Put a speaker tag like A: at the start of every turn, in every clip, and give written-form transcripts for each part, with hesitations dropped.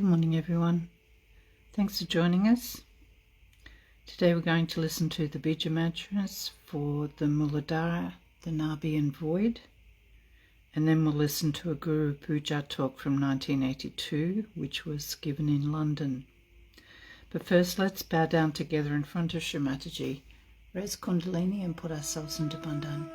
A: Good morning, everyone. Thanks for joining us. Today we're going to listen to the Bija mantras for the Muladhara, the Nabi and Void, and then we'll listen to a Guru Puja talk from 1982, which was given in London. But first, let's bow down together in front of Shri Mataji, raise Kundalini and put ourselves into Bandhan.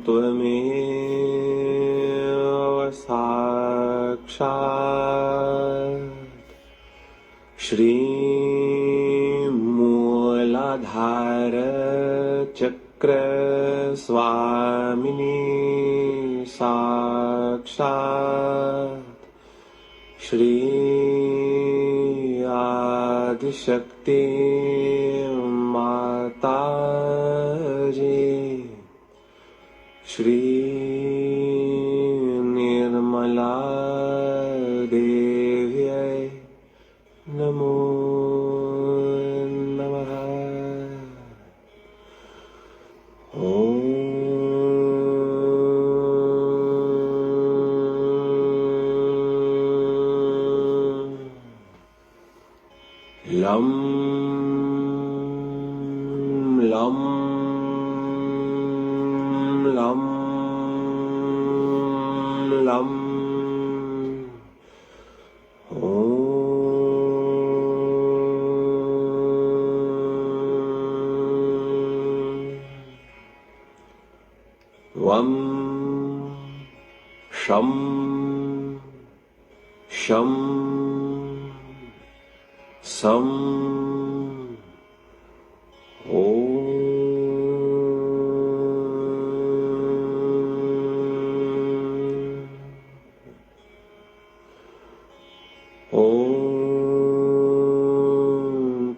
B: त्वमेव साक्षात् श्रीमूलाधार चक्र स्वामिनी साक्षात् श्री आदिशक्ति माताजी श्री निर्मला देव्यै नमो नमः। लं लं लं लं वं शं शं सं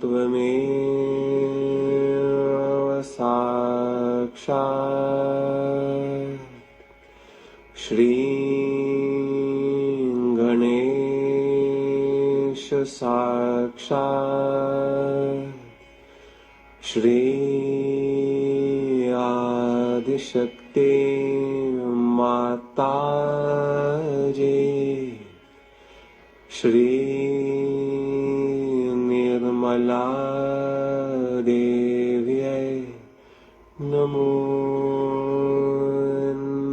B: त्वमेव साक्षात् श्री गणेश साक्षात् श्री आदिशक्ति माताजी श्री निर्मला देव्यै नमो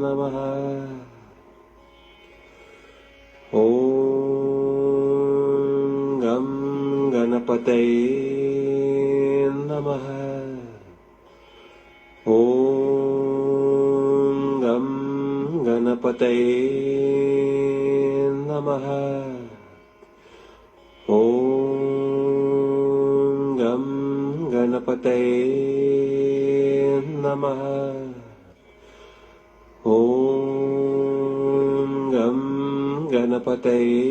B: नमः। ॐ गं गणपतये नमः। ॐ गं गणपतये नमः। ॐ गं गणपतये नमः। ॐ गं गणपतये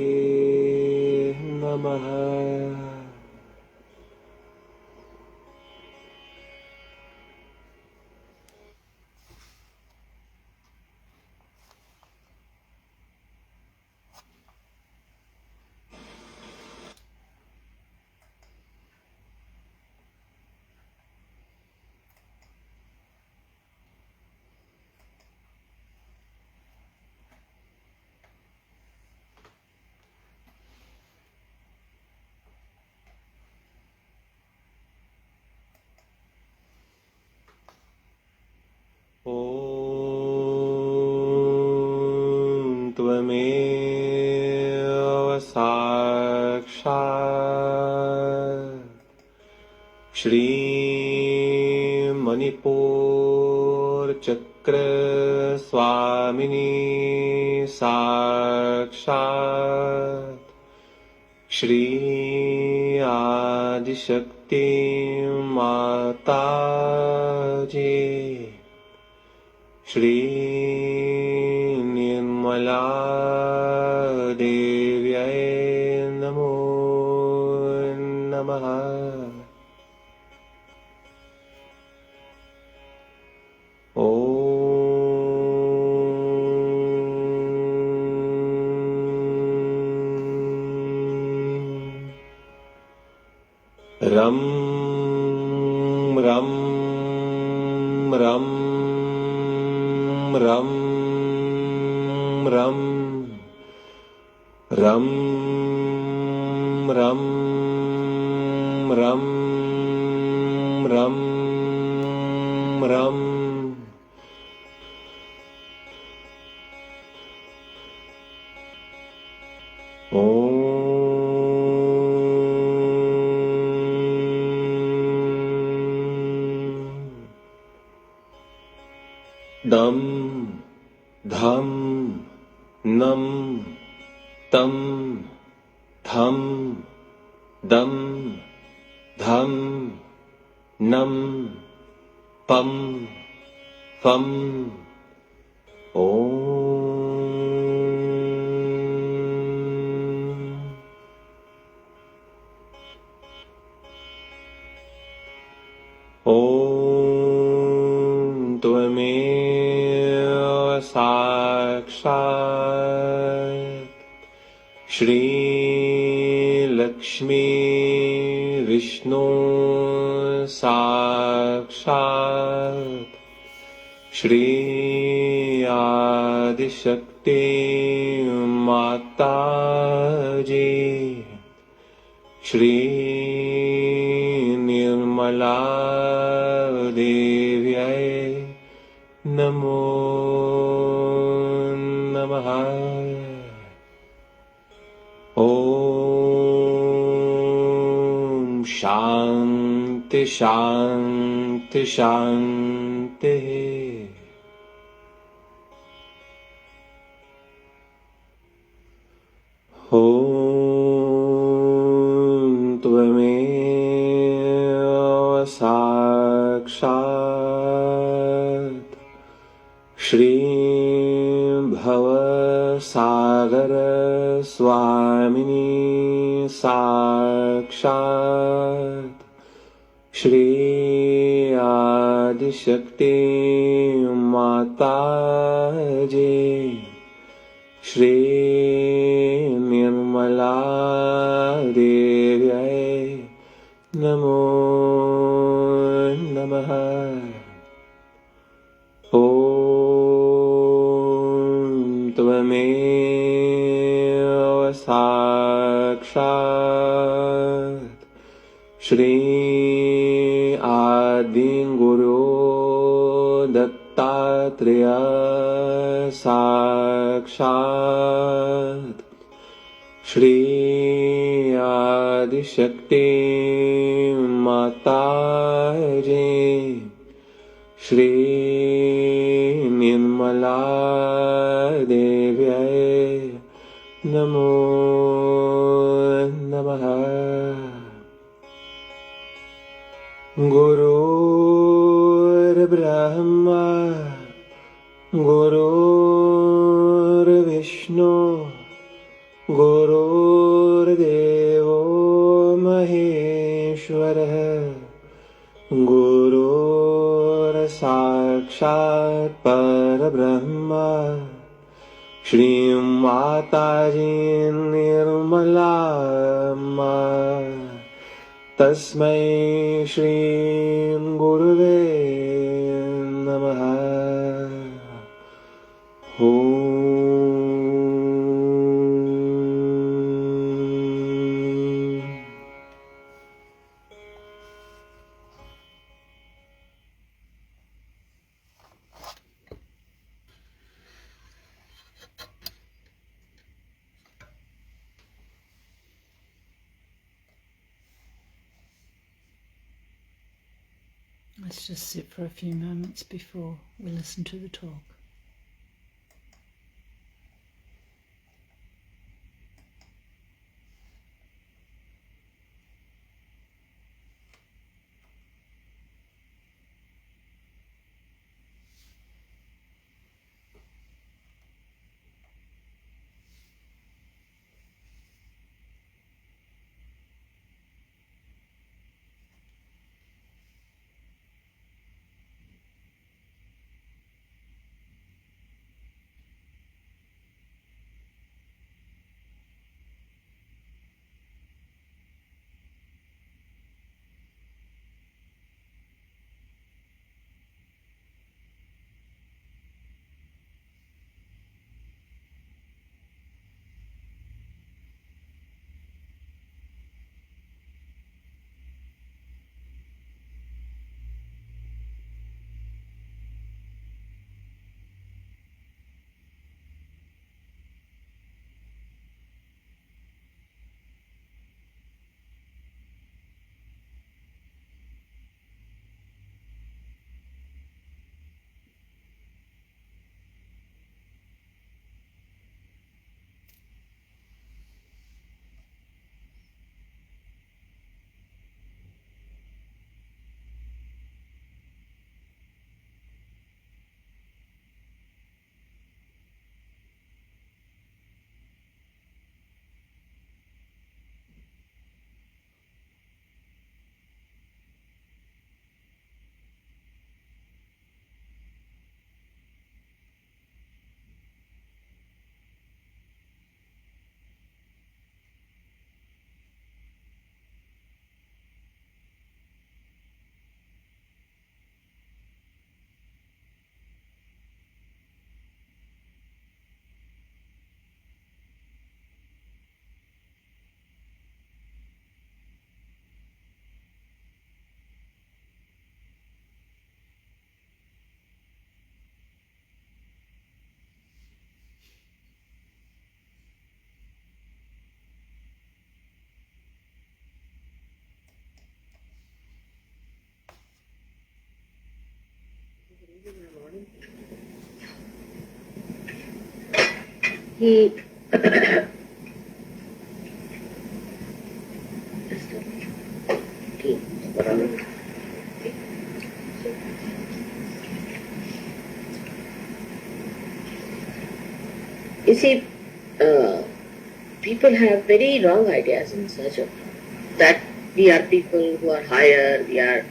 B: नमः। त्वमेव साक्षात् श्री मणिपुर चक्र स्वामिनी साक्षात् श्री आदिशक्ति माताजी श्री निर्मला देव्यै नमो नमः। रं रं रं रं रं रं रं रं रं रं दम धम नम तम धम दम धम नम पम फम ॐ त्वमेव साक्षात् श्रीलक्ष्मी विष्णु साक्षात् श्री आदिशक्ति माताजी श्री निर्मला देव्यै नमो नमः। ॐ शान्ति शान्ति शान्तिः। ॐ त्वमेव साक्षात् श्री भवसागर स्वामिनी साक्षात् श्री आदिशक्ति माताजी श्री निर्मला देव्यै नमो नमः। ॐ त्वमेव साक्षात् श्री आदिगुरो दत्तात्रेय साक्षात् श्री आदिशक्ति माताजी श्री निर्मला देव्यै नमो नमः। गुरुर्ब्रह्मा गुरुर्विष्णु गुरुर्देवो महेश्वरः गुरुर्साक्षात् परब्रह्म श्रीं माताजी निर्मलाम्मा तस्मै श्रीं गुरुवे नमः।
A: Let's just sit for a few moments before we listen to the talk.
C: he you see, people have very wrong ideas in such a that we are people who are higher, we are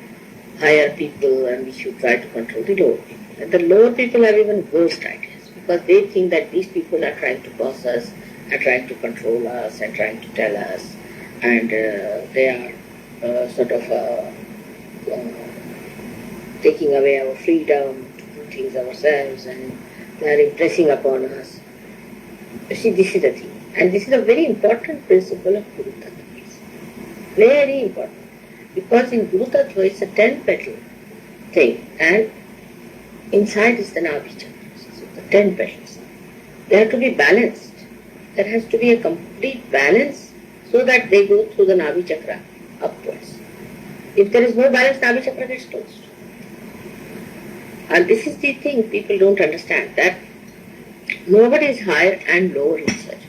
C: higher people and we should try to control the lower people. And the lower people have even worse ideas because they think that these people are trying to boss us, are trying to control us and trying to tell us, and they are sort of taking away our freedom to do things ourselves, and they are impressing upon us. You see, this is the thing. And this is a very important principle of Guru Tattva. Very important. Because in Guru Tattva it's a 10-petal thing, and inside is the Nabhi Chakra. So the 10 petals. They have to be balanced. There has to be a complete balance so that they go through the Nabhi Chakra upwards. If there is no balance, Nabhi Chakra gets closed. And this is the thing people don't understand, that nobody is higher and lower in such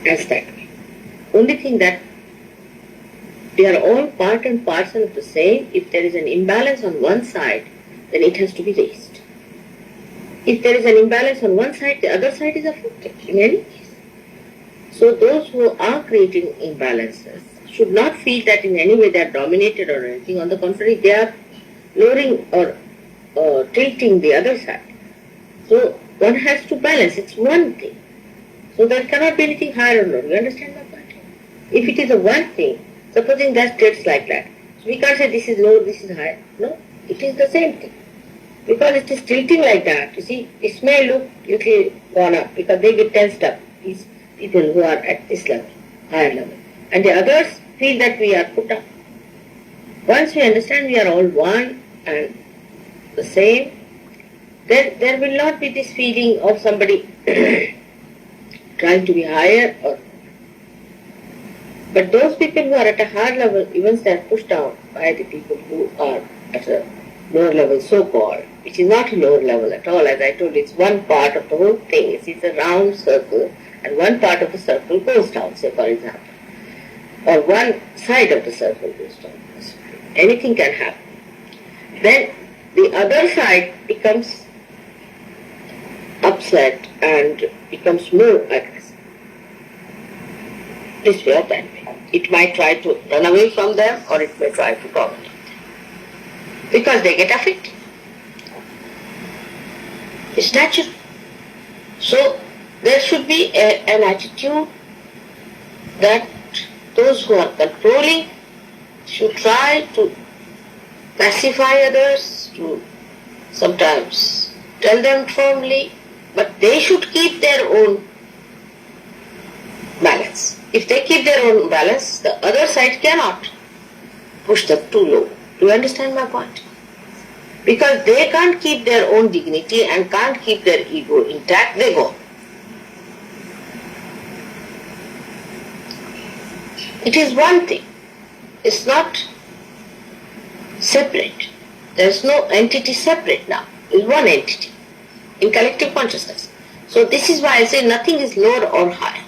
C: as that way. Only thing that they are all part and parcel of the same. If there is an imbalance on one side, then it has to be raised. If there is an imbalance on one side, the other side is affected in any case. So those who are creating imbalances should not feel that in any way they are dominated or anything. On the contrary, they are lowering or tilting the other side. So one has to balance. It's one thing. So there cannot be anything higher or lower. You understand my point? If it is a one thing, supposing that states like that, so we can't say this is low, this is high. No, it is the same thing. Because it is tilting like that. You see, it may look little gone up because they get tensed up. These people who are at this level, higher level. And the others feel that we are put up. Once we understand we are all one and the same, then there will not be this feeling of somebody trying to be higher or. But those people who are at a higher level, even they are pushed down by the people who are at a lower level, so-called, which is not a lower level at all. As I told you, it's one part of the whole thing. It's a round circle, and one part of the circle goes down, say for example. Or one side of the circle goes down. Anything can happen. Then the other side becomes upset and becomes more aggressive. This way or that way. It might try to run away from them or it may try to dominate them. Because they get affected. It's natural. So there should be an attitude that those who are controlling should try to pacify others, to sometimes tell them firmly, but they should keep their own balance. If they keep their own balance, the other side cannot push them too low. Do you understand my point? Because they can't keep their own dignity and can't keep their ego intact, they go. It is one thing. It's not separate. There is no entity separate now. It's one entity in collective consciousness. So this is why I say nothing is lower or higher.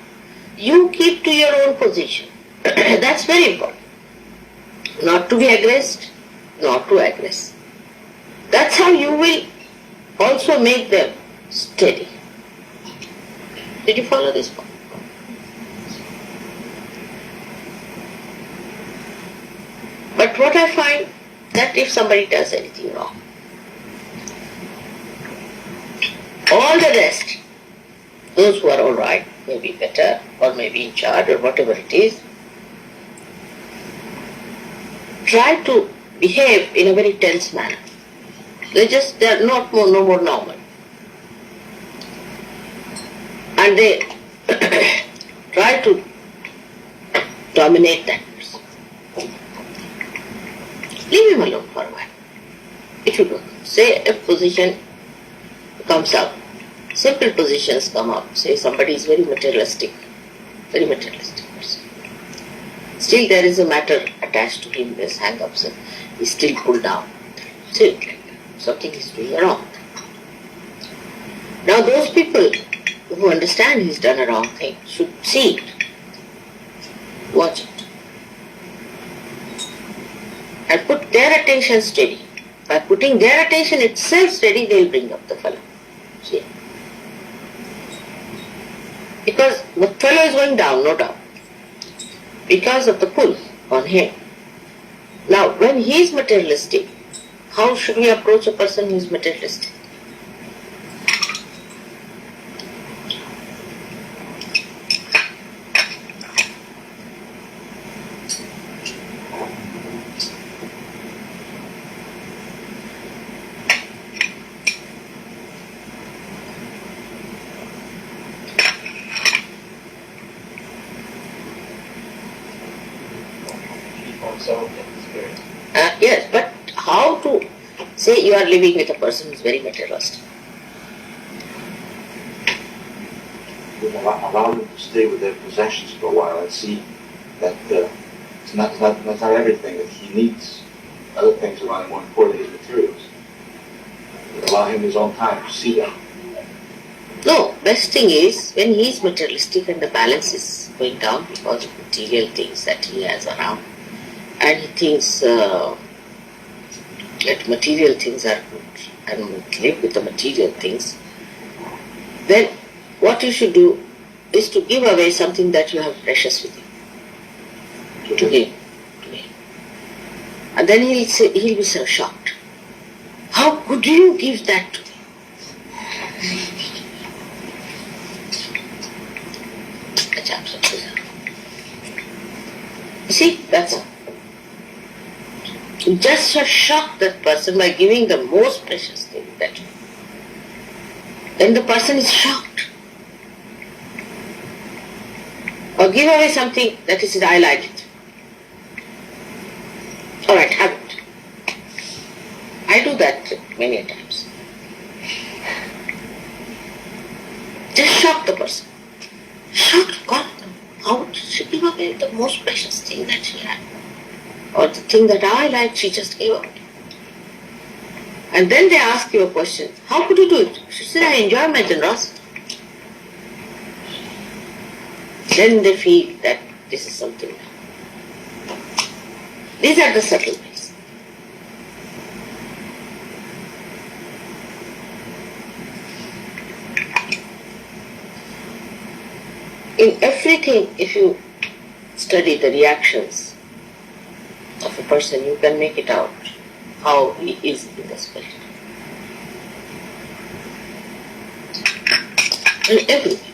C: You keep to your own position. That's very important. Not to be aggressed, not to aggress. That's how you will also make them steady. Did you follow this point? But what I find, that if somebody does anything wrong, all the rest, those who are all right, may be better or may be in charge or whatever it is, try to behave in a very tense manner. They are no more normal. And they try to dominate that person. Leave him alone for a while. If you don't, say a position comes up, simple positions come up, say somebody is very materialistic person. Still there is a matter attached to him, there's hang-ups, and he's still pulled down. Still, something is doing wrong. Now those people who understand he's done a wrong thing should see it, watch it, and put their attention steady. By putting their attention itself steady, they'll bring up the fellow. See? Because the fellow is going down, no doubt, because of the pull on him. Now, when he is materialistic, how should we approach a person who is materialistic? Yes, but how to say you are living with a person who is very materialistic?
D: Allow them to stay with their possessions for a while and see that it's not everything that he needs. Other things are more important than his materials. Allow him his own time to see them.
C: No, best thing is when he is materialistic and the balance is going down because of material things that he has around, and he thinks that material things are good and live with the material things, then what you should do is to give away something that you have precious with you to him. And then he'll be so shocked. How could you give that to me? You see, that's all. You just shock that person by giving the most precious thing that you. Then the person is shocked. Or give away something that is, I like it. Alright, have it. I do that many times. Just shock the person. Shock, God, how did she give away the most precious thing that she had? Or the thing that I like, she just gave away. And then they ask you a question, how could you do it? She said, I enjoy my generosity. Then they feel that this is something. These are the subtle ways. In everything, if you study the reactions of a person, you can make it out how he is in the spirit. In everything.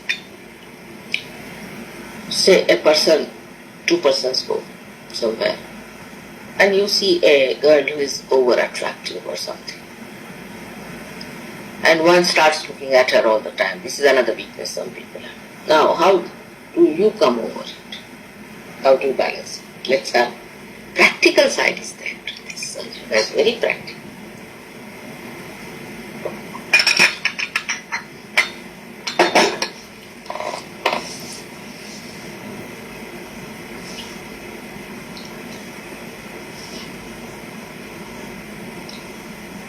C: Say a person, two persons go somewhere, and you see a girl who is over attractive or something, and one starts looking at her all the time. This is another weakness some people have. Now, how do you come over it? How do you balance it? Let's have practical side is there. This is very practical.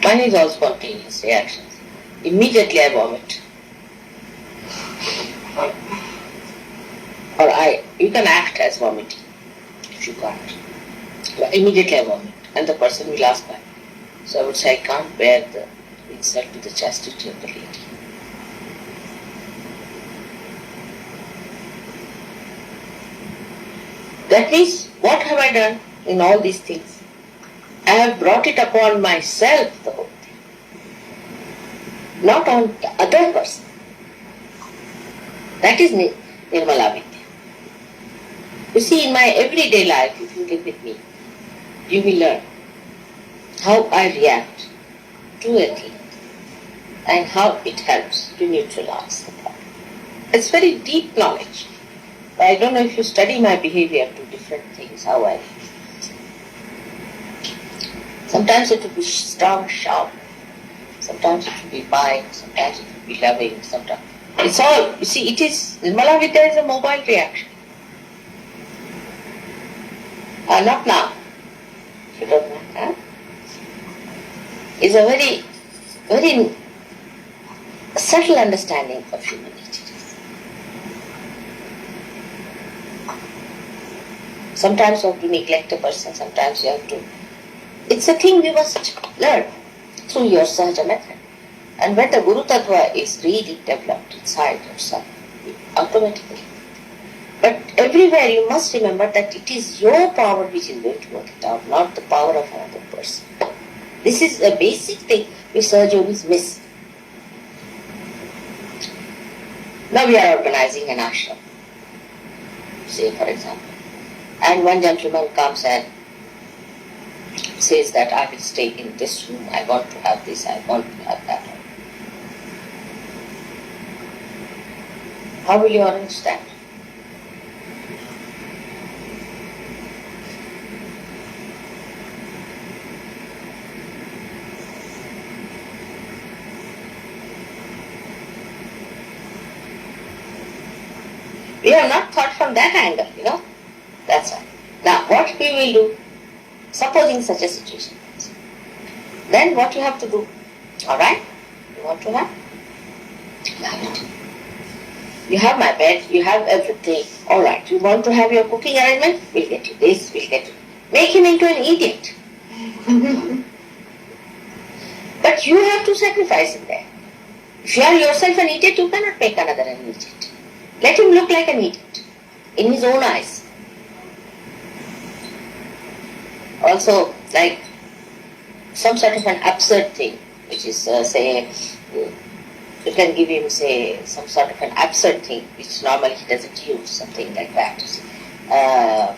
C: Mine is all spontaneous reactions. Immediately I vomit. Or you can act as vomiting if you can't. But immediately I vomit, and the person will ask why. So I would say I can't bear the insult to the chastity of the lady. That means, what have I done in all these things? I have brought it upon myself, the whole thing. Not on the other person. That is Nirmala Vidya. You see, in my everyday life, if you live with me, you will learn how I react to a thing and how it helps to neutralize the problem. It's very deep knowledge. I don't know if you study my behavior to different things, how I react. Sometimes it will be strong, sharp. Sometimes it will be mild. Sometimes it will be loving. Sometimes it's all, you see, it is, Nirmala Vidya is a mobile reaction. Not now. You don't know. Huh? It's a very, very a subtle understanding of human nature. Sometimes you have to neglect a person, sometimes you have to. It's a thing we must learn through your Sahaja method. And when the Guru Tattva is really developed inside yourself, automatically. But everywhere you must remember that it is your power which is going to work it out, not the power of another person. This is a basic thing which Sahaja yogis miss. Now we are organizing an ashram, say for example, and one gentleman comes and says that I will stay in this room, I want to have this, I want to have that. How will you arrange that? We have not thought from that angle, That's why. Now, what we will do, supposing such a situation, then what you have to do? Alright? You want to have? You have my bed, you have everything. Alright, you want to have your cooking arrangement? We'll get you this, we'll get you. Make him into an idiot. But you have to sacrifice in there. If you are yourself an idiot, you cannot make another an idiot. Let him look like an idiot in his own eyes. Also, like some sort of an absurd thing, which is, say, you can give him, say, some sort of an absurd thing, which normally he doesn't use, something like that.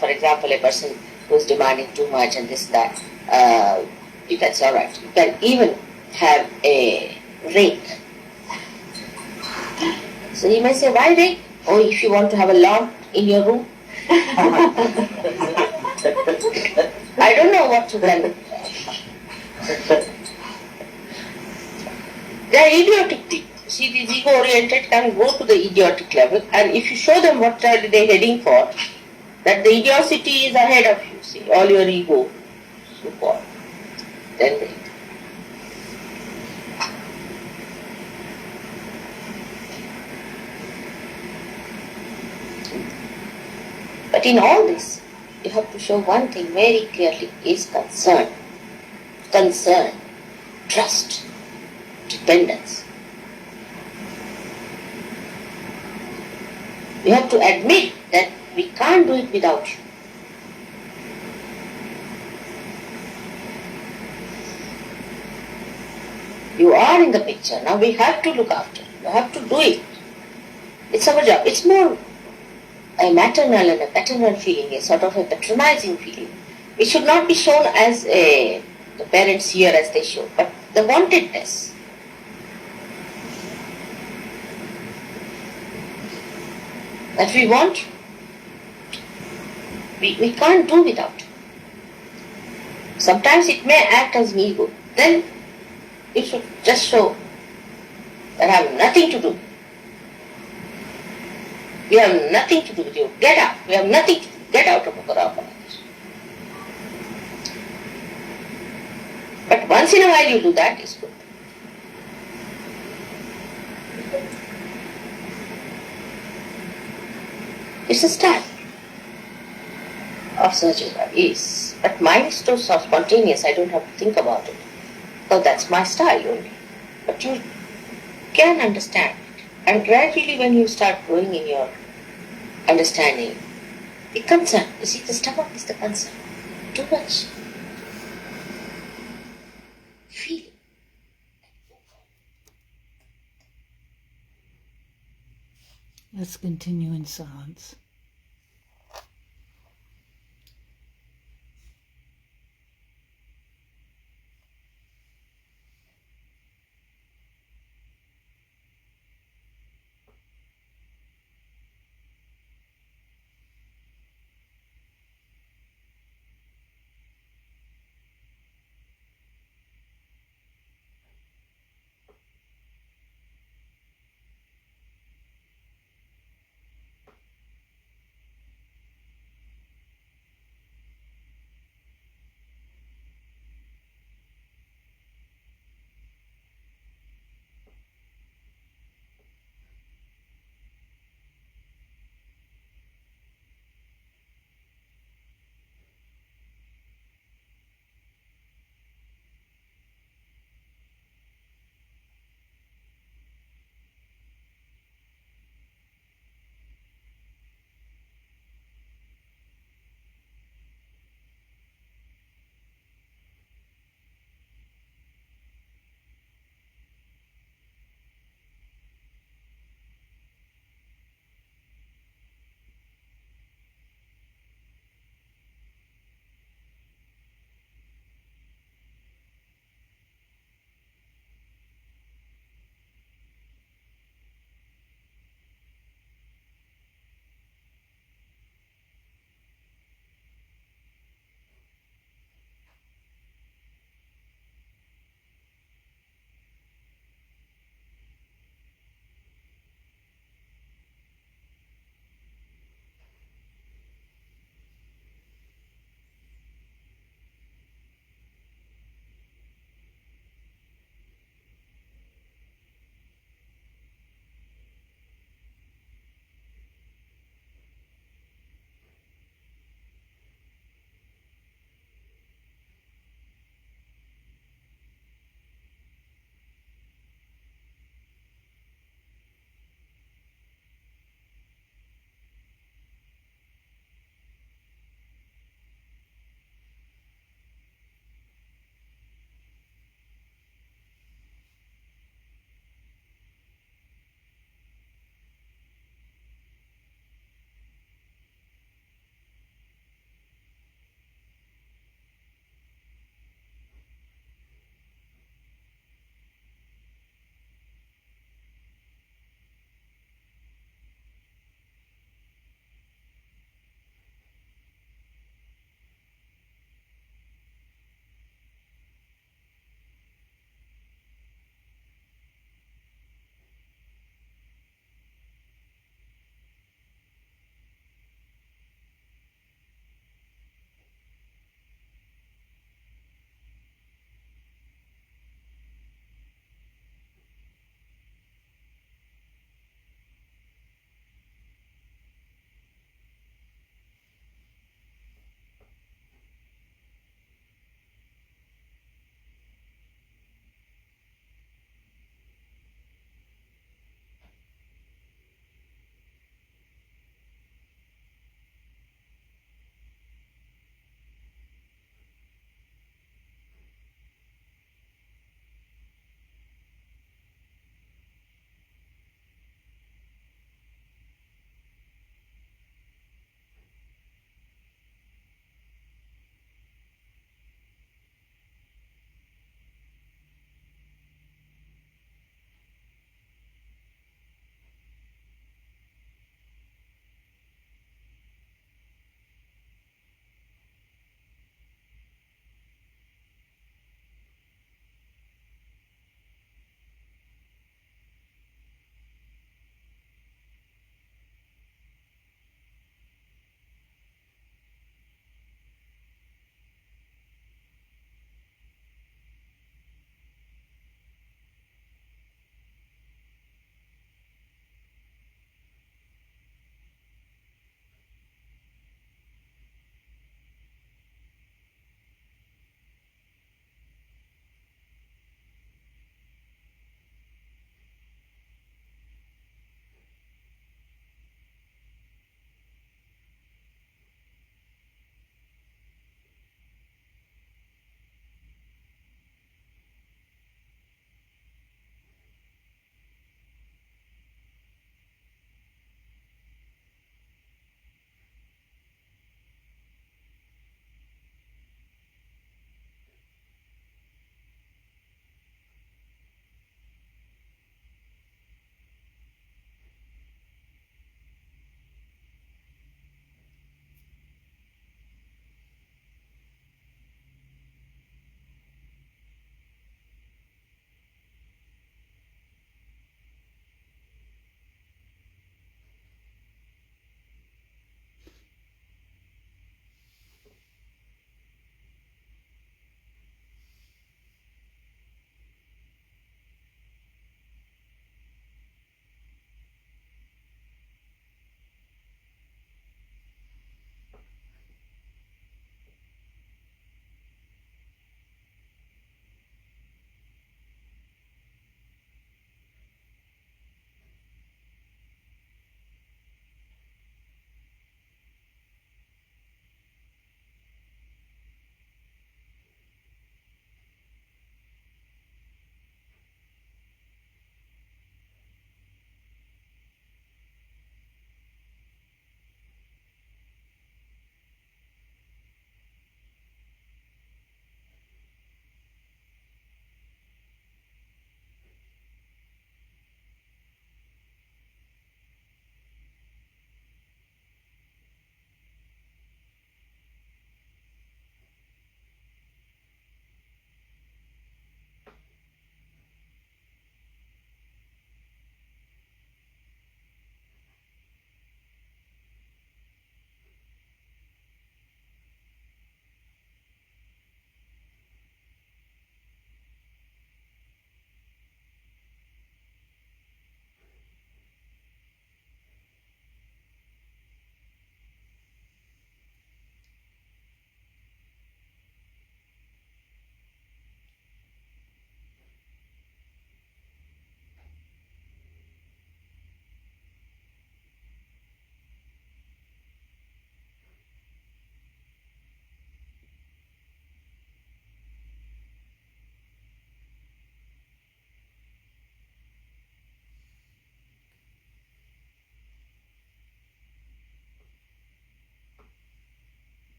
C: For example, a person who is demanding too much and this, that, you can say, alright, you can even have a rake. So he may say, why rake? Oh, if you want to have a lawn in your room. I don't know what to tell. They are idiotic things. See, these ego-oriented can go to the idiotic level, and if you show them what are they heading for, that the idiocy is ahead of you, see, all your ego, so called, then they. But in all this, you have to show one thing very clearly, is concern, trust, dependence. You have to admit that we can't do it without you. You are in the picture, now we have to look after you. You have to do it. It's our job. It's more a maternal and a paternal feeling, a sort of a patronizing feeling. It should not be shown as the parents here as they show, but the wantedness. That we want, we can't do without. Sometimes it may act as an ego. Then it should just show that I have nothing to do. We have nothing to do with you. Get out. We have nothing to do. Get out of our organization. But once in a while you do that, it's good. It's a style of searching. Yes. But mine is so spontaneous, I don't have to think about it. So that's my style only. But you can understand it. And gradually when you start growing in your understanding, the concern, you see, the stomach is the concern. Too much feeling.
A: Let's continue in silence.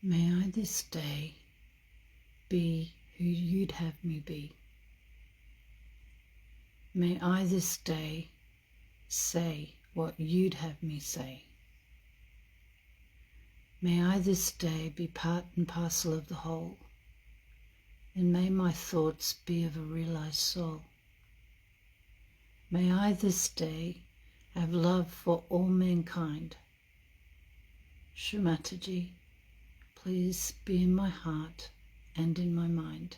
A: May I this day be who you'd have me be. May I this day say what you'd have me say. May I this day be part and parcel of the whole, and may my thoughts be of a realized soul. May I this day have love for all mankind. Shri Mataji, please be in my heart and in my mind.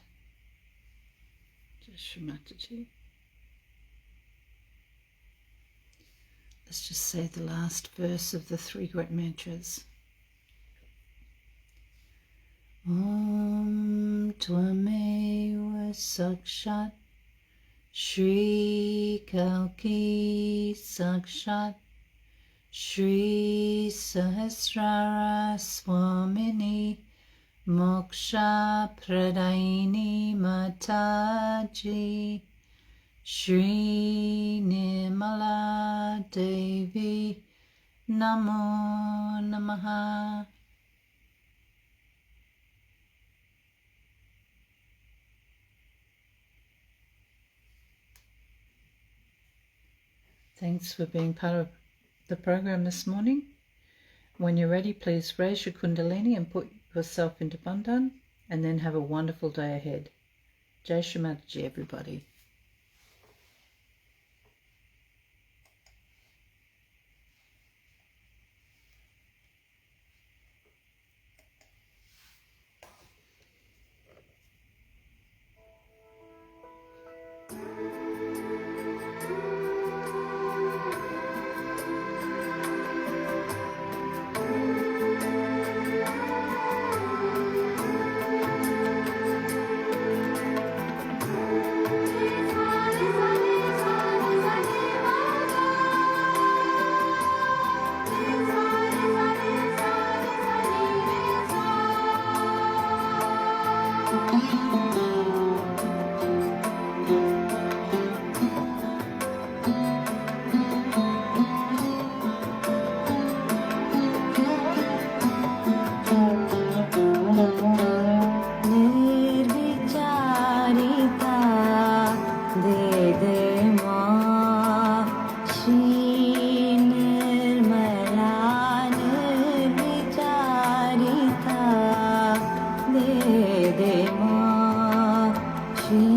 A: Just Shri Mataji. Let's just say the last verse of the three great mantras. Om Tvameva Sakshat Shri Kalki Sakshat Shri Sahasrara Swamini Moksha Pradaini Mataji Shri Nirmala Devi Namo Namaha. Thanks for being part of the program this morning. When you're ready, please raise your Kundalini and put yourself into Bandhan, and then have a wonderful day ahead. Jai Shri Mataji, everybody. Shri